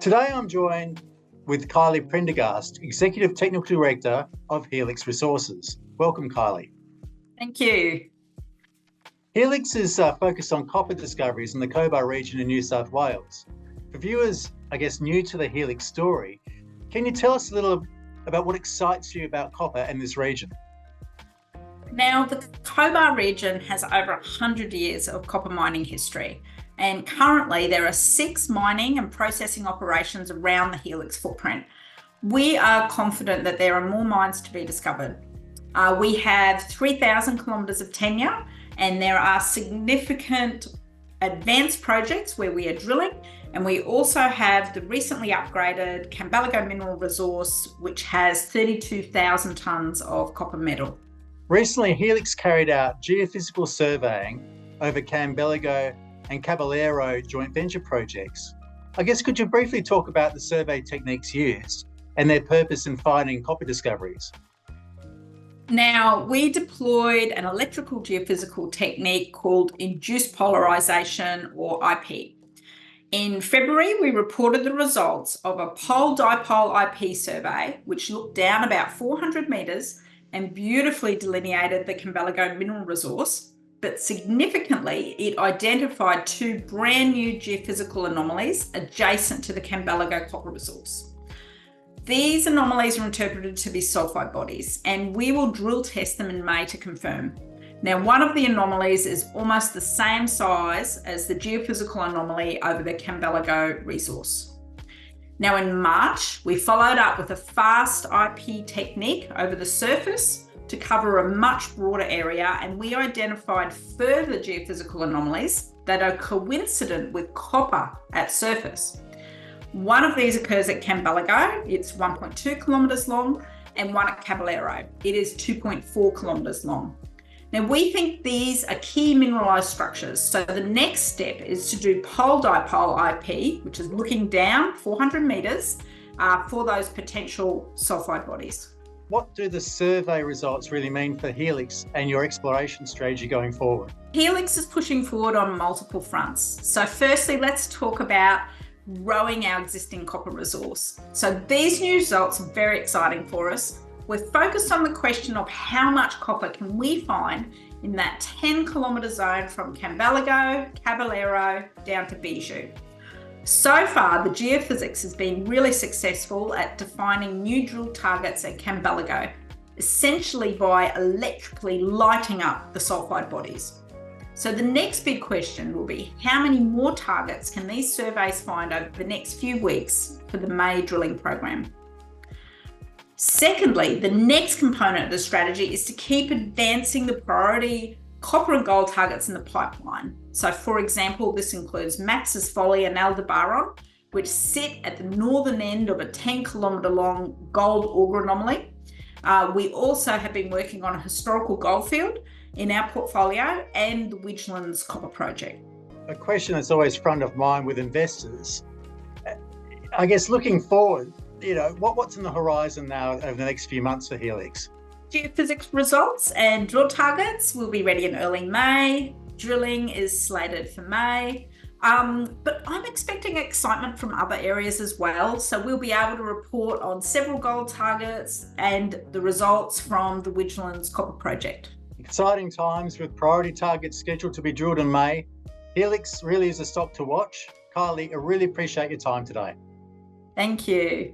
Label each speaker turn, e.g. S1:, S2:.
S1: Today I'm joined with Kylie Prendergast, Executive Technical Director of Helix Resources. Welcome, Kylie.
S2: Thank you.
S1: Helix is focused on copper discoveries in the Cobar region in New South Wales. For viewers, new to the Helix story, can you tell us a little about what excites you about copper in this region?
S2: Now, the Cobar region has over 100 years of copper mining history, and currently there are 6 mining and processing operations around the Helix footprint. We are confident that there are more mines to be discovered. We have 3,000 kilometres of tenure, and there are significant advanced projects where we are drilling, and we also have the recently upgraded Cambalego mineral resource, which has 32,000 tonnes of copper metal.
S1: Recently, Helix carried out geophysical surveying over Cambalego and Caballero joint venture projects. Could you briefly talk about the survey techniques used and their purpose in finding copper discoveries?
S2: Now, we deployed an electrical geophysical technique called induced polarization, or IP. In February, we reported the results of a pole-dipole IP survey, which looked down about 400 metres and beautifully delineated the Cambalego mineral resource, but significantly, it identified 2 brand new geophysical anomalies adjacent to the Cambalego copper resource. These anomalies are interpreted to be sulfide bodies, and we will drill test them in May to confirm. Now, one of the anomalies is almost the same size as the geophysical anomaly over the Cambalego resource. Now, in March, we followed up with a fast IP technique over the surface to cover a much broader area, and we identified further geophysical anomalies that are coincident with copper at surface. One of these occurs at Cambalego, it's 1.2 kilometres long, and one at Caballero, it is 2.4 kilometres long. Now, we think these are key mineralised structures, so the next step is to do pole-dipole IP, which is looking down 400 metres for those potential sulfide bodies.
S1: What do the survey results really mean for Helix and your exploration strategy going forward?
S2: Helix is pushing forward on multiple fronts. So firstly, let's talk about growing our existing copper resource. So these new results are very exciting for us. We're focused on the question of how much copper can we find in that 10 kilometre zone from Cambalego, Caballero down to Bijou. So far, the geophysics has been really successful at defining new drill targets at Cambalego, essentially by electrically lighting up the sulfide bodies. So the next big question will be, how many more targets can these surveys find over the next few weeks for the May drilling program? Secondly, the next component of the strategy is to keep advancing the priority copper and gold targets in the pipeline. So for example, this includes Max's Folly and Aldebaran, which sit at the northern end of a 10 kilometre long gold auger anomaly. We also have been working on a historical goldfield in our portfolio and the Widgelands copper project.
S1: A question that's always front of mind with investors, looking forward, what's in the horizon now over the next few months for Helix?
S2: Geophysics results and drill targets will be ready in early May. Drilling is slated for May. But I'm expecting excitement from other areas as well. So we'll be able to report on several gold targets and the results from the Widgelands copper project.
S1: Exciting times with priority targets scheduled to be drilled in May. Helix really is a stock to watch. Kylie, I really appreciate your time today.
S2: Thank you.